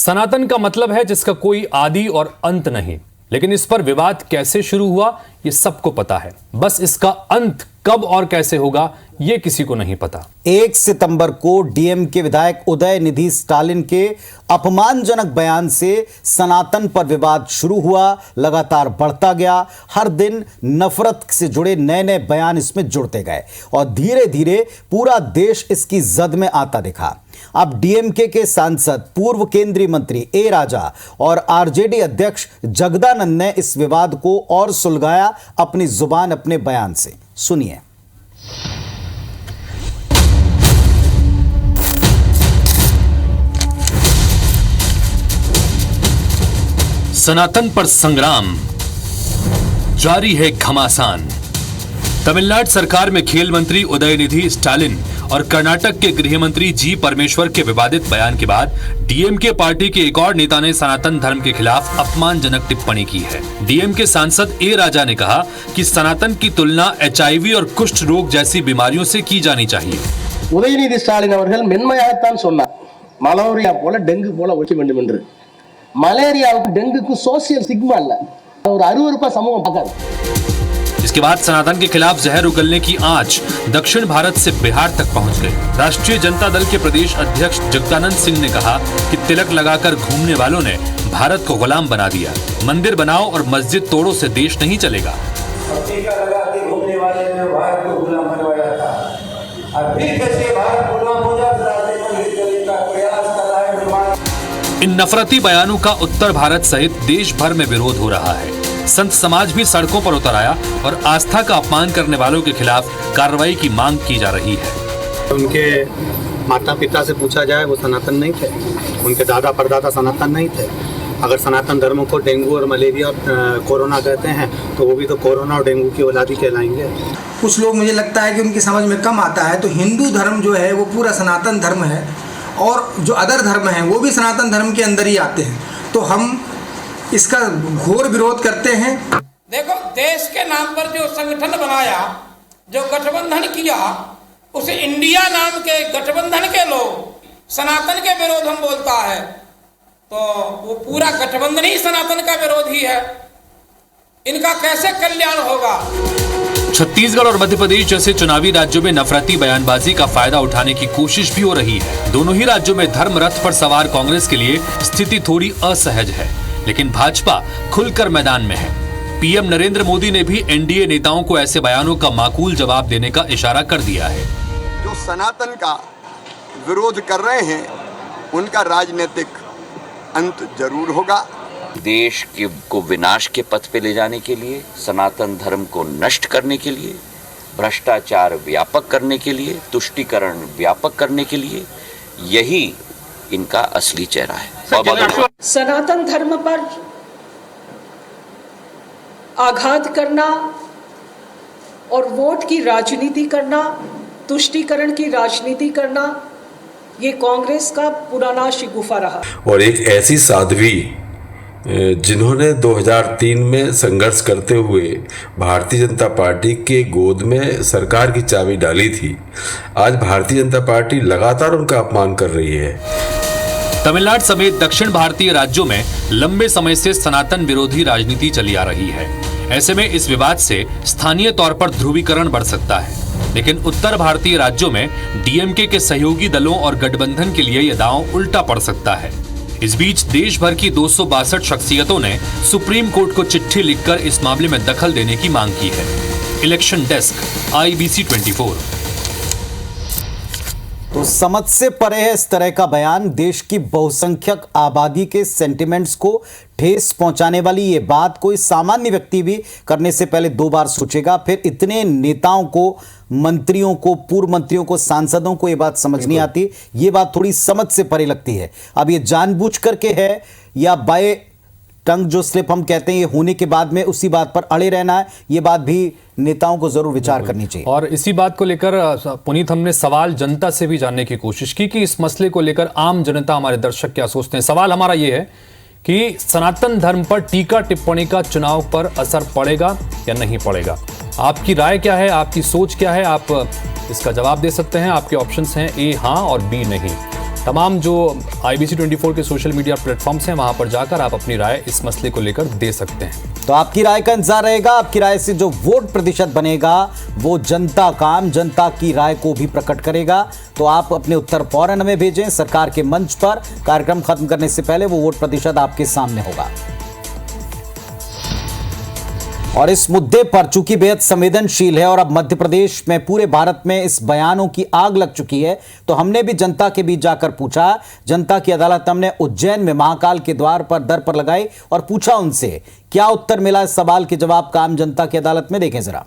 सनातन का मतलब है जिसका कोई आदि और अंत नहीं, लेकिन इस पर विवाद कैसे शुरू हुआ ये सबको पता है। बस इसका अंत कब और कैसे होगा ये किसी को नहीं पता। 1 सितंबर को डीएमके विधायक उदयनिधि स्टालिन के अपमानजनक बयान से सनातन पर विवाद शुरू हुआ, लगातार बढ़ता गया। हर दिन नफरत से जुड़े नए नए बयान इसमें जुड़ते गए और धीरे धीरे पूरा देश इसकी जद में आता दिखा। अब डीएमके के सांसद पूर्व केंद्रीय मंत्री ए राजा और आरजेडी अध्यक्ष जगदानंद ने इस विवाद को और सुलझाया अपनी जुबान अपने बयान से। सुनिए। सनातन पर संग्राम जारी है घमासान। तमिलनाडु सरकार में खेल मंत्री उदयनिधि स्टालिन और कर्नाटक के गृह मंत्री जी परमेश्वर के विवादित बयान के बाद डीएमके पार्टी के एक और नेता ने सनातन धर्म के खिलाफ अपमानजनक टिप्पणी की है। डीएमके सांसद ए राजा ने कहा कि सनातन की तुलना एचआईवी और कुष्ठ रोग जैसी बीमारियों से की जानी चाहिए। உதயநிதி ஸ்டாலின் அவர்கள் மென்மையாகத்தான் சொன்னார், மலேரியா போல டெங்கு போல ஒழிக்க வேண்டும் என்று। மலேரியாவுக்கு டெங்குக்கு சோசியல் சிக்மா இல்ல, ஒரு அருவருப்பா சமூகம் பார்க்காது। इसके बाद सनातन के खिलाफ जहर उगलने की आंच दक्षिण भारत से बिहार तक पहुंच गई। राष्ट्रीय जनता दल के प्रदेश अध्यक्ष जगदानंद सिंह ने कहा कि तिलक लगाकर घूमने वालों ने भारत को गुलाम बना दिया। मंदिर बनाओ और मस्जिद तोड़ो से देश नहीं चलेगा। टीका लगा के घूमने वाले ने भारत को गुलाम बनवाया था, और फिर कैसे भारत गुलाम हो जाता है मंदिर चलने का प्रयास कर रहा है। इन नफरती बयानों का उत्तर भारत सहित देश भर में विरोध हो रहा है। संत समाज भी सड़कों पर उतर आया और आस्था का अपमान करने वालों के खिलाफ कार्रवाई की मांग की जा रही है। उनके माता पिता से पूछा जाए वो सनातन नहीं थे, उनके दादा परदादा सनातन नहीं थे। अगर सनातन धर्म को डेंगू और मलेरिया और कोरोना कहते हैं तो वो भी तो कोरोना और डेंगू की औलादी कहलाएंगे। कुछ लोग, मुझे लगता है कि उनकी समझ में कम आता है, तो हिंदू धर्म जो है वो पूरा सनातन धर्म है और जो अदर धर्म है वो भी सनातन धर्म के अंदर ही आते हैं, तो हम इसका घोर विरोध करते हैं। देखो, देश के नाम पर जो संगठन बनाया, जो गठबंधन किया, उस इंडिया नाम के गठबंधन के लोग सनातन के विरोध हम बोलता है, तो वो पूरा गठबंधन ही सनातन का विरोध ही है। इनका कैसे कल्याण होगा? छत्तीसगढ़ और मध्य प्रदेश जैसे चुनावी राज्यों में नफरती बयानबाजी का फायदा उठाने की कोशिश भी हो रही है। दोनों ही राज्यों में धर्म रथ पर सवार कांग्रेस के लिए स्थिति थोड़ी असहज है, लेकिन भाजपा खुलकर मैदान में है। पीएम नरेंद्र मोदी ने भी एनडीए नेताओं को ऐसे बयानों का माकूल जवाब देने का इशारा कर दिया है। जो सनातन का विरोध कर रहे हैं उनका राजनीतिक अंत जरूर होगा। देश को विनाश के पथ पे ले जाने के लिए, सनातन धर्म को नष्ट करने के लिए, भ्रष्टाचार व्यापक करने के लिए, तुष्टीकरण व्यापक करने के लिए, यही इनका असली चेहरा है। सनातन धर्म पर आघात करना और वोट की राजनीति करना, तुष्टीकरण की राजनीति करना, ये कांग्रेस का पुराना शिगुफा रहा। और एक ऐसी साध्वी जिन्होंने 2003 में संघर्ष करते हुए भारतीय जनता पार्टी के गोद में सरकार की चाबी डाली थी, आज भारतीय जनता पार्टी लगातार उनका अपमान कर रही है। तमिलनाडु समेत दक्षिण भारतीय राज्यों में लंबे समय से सनातन विरोधी राजनीति चली आ रही है। ऐसे में इस विवाद से स्थानीय तौर पर ध्रुवीकरण बढ़ सकता है, लेकिन उत्तर भारतीय राज्यों में डीएमके के सहयोगी दलों और गठबंधन के लिए यह दांव उल्टा पड़ सकता है। इस बीच देश भर की 262 शख्सियतों ने सुप्रीम कोर्ट को चिट्ठी लिखकर इस मामले में दखल देने की मांग की है। Election desk, IBC 24। तो समझ से परे है इस तरह का बयान। देश की बहुसंख्यक आबादी के सेंटिमेंट्स को ठेस पहुंचाने वाली ये बात कोई सामान्य व्यक्ति भी करने से पहले 2 बार सोचेगा। फिर इतने नेताओं को, मंत्रियों को, पूर्व मंत्रियों को, सांसदों को ये बात समझ नहीं आती। ये बात थोड़ी समझ से परे लगती है। अब ये जानबूझ करके है या बाय टंग जो स्लिप हम कहते हैं, ये होने के बाद में उसी बात पर अड़े रहना है, ये बात भी नेताओं को जरूर विचार करनी चाहिए। और इसी बात को लेकर पुनीत, हमने सवाल जनता से भी जानने की कोशिश की कि इस मसले को लेकर आम जनता, हमारे दर्शक क्या सोचते हैं। सवाल हमारा ये है कि सनातन धर्म पर टीका टिप्पणी का चुनाव पर असर पड़ेगा या नहीं पड़ेगा। आपकी राय क्या है, आपकी सोच क्या है? आप इसका जवाब दे सकते हैं। आपके ऑप्शंस हैं A हाँ और B नहीं। तमाम जो IBC 24 के सोशल मीडिया प्लेटफॉर्म्स हैं वहां पर जाकर आप अपनी राय इस मसले को लेकर दे सकते हैं। तो आपकी राय का इंतजार रहेगा। आपकी राय से जो वोट प्रतिशत बनेगा वो जनता का आम जनता की राय को भी प्रकट करेगा। तो आप अपने उत्तर फौरन हमें भेजें सरकार के मंच पर। कार्यक्रम खत्म करने से पहले वो वोट प्रतिशत आपके सामने होगा। और इस मुद्दे पर चूंकि बेहद संवेदनशील है और अब मध्य प्रदेश में पूरे भारत में इस बयानों की आग लग चुकी है, तो हमने भी जनता के बीच जाकर पूछा। जनता की अदालत हमने उज्जैन में महाकाल के द्वार पर दर पर लगाई और पूछा उनसे क्या उत्तर मिला। इस सवाल के जवाब का आम जनता की अदालत में देखें जरा।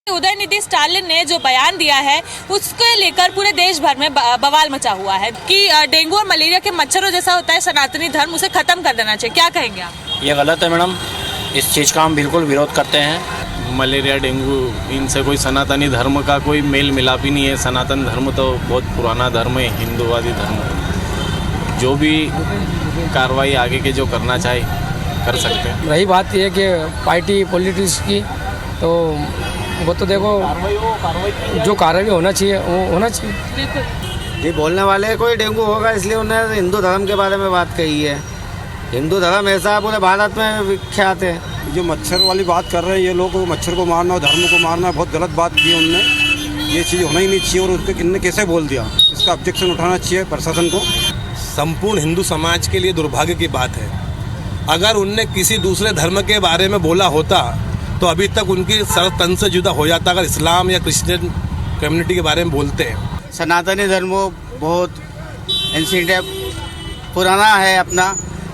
उदयनिधि स्टालिन ने जो बयान दिया है उसको लेकर पूरे देश भर में बवाल मचा हुआ है कि डेंगू और मलेरिया के मच्छरों जैसा होता है सनातनी धर्म, उसे खत्म कर देना चाहिए। क्या कहेंगे आप? ये गलत है मैडम, इस चीज़ का हम बिल्कुल विरोध करते हैं। मलेरिया डेंगू इनसे कोई सनातनी धर्म का कोई मेल मिलाप ही नहीं है। सनातन धर्म तो बहुत पुराना धर्म है, हिंदूवादी धर्म। जो भी कार्रवाई आगे के जो करना चाहे कर सकते हैं। रही बात यह कि पार्टी पॉलिटिक्स की, तो वो तो देखो जो कार्रवाई होना चाहिए वो होना चाहिए। ये बोलने वाले कोई डेंगू होगा इसलिए उन्होंने हिंदू धर्म के बारे में बात कही है। हिंदू धर्म ऐसा पूरे भारत में विख्यात है। जो मच्छर वाली बात कर रहे हैं ये लोग, मच्छर को मारना और धर्म को मारना, बहुत गलत बात की उनने। ये चीज़ होना ही नहीं चाहिए और उसके किन्ने कैसे बोल दिया, इसका ऑब्जेक्शन उठाना चाहिए प्रशासन को। संपूर्ण हिंदू समाज के लिए दुर्भाग्य की बात है। अगर उनने किसी दूसरे धर्म के बारे में बोला होता तो अभी तक उनकी सर तन से जुदा हो जाता। अगर इस्लाम या क्रिश्चियन कम्युनिटी के बारे में बोलते हैं। सनातनी धर्म बहुत एंशिएंट है, पुराना है अपना,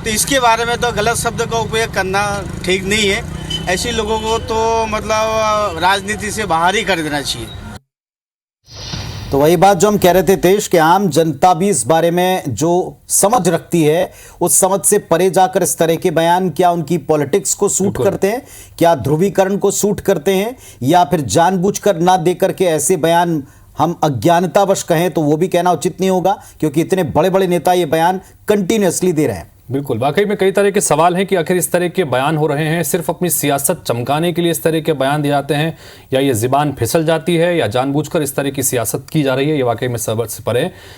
तो इसके बारे में तो गलत शब्द का उपयोग करना ठीक नहीं है। ऐसे लोगों को तो मतलब राजनीति से बाहर ही कर देना चाहिए। तो वही बात जो हम कह रहे थे तेज कि आम जनता भी इस बारे में जो समझ रखती है उस समझ से परे जाकर इस तरह के बयान क्या उनकी पॉलिटिक्स को सूट करते हैं, क्या ध्रुवीकरण को सूट करते हैं, या फिर जानबूझकर ना देकर के ऐसे बयान हम अज्ञानतावश कहें तो वो भी कहना उचित नहीं होगा, क्योंकि इतने बड़े बड़े नेता ये बयान कंटिन्यूअसली दे रहे हैं। बिल्कुल, वाकई में कई तरह के सवाल हैं कि आखिर इस तरह के बयान हो रहे हैं सिर्फ अपनी सियासत चमकाने के लिए इस तरह के बयान दिए जाते हैं, या ये ज़ुबान फिसल जाती है, या जानबूझकर इस तरह की सियासत की जा रही है। ये वाकई में सबसे परे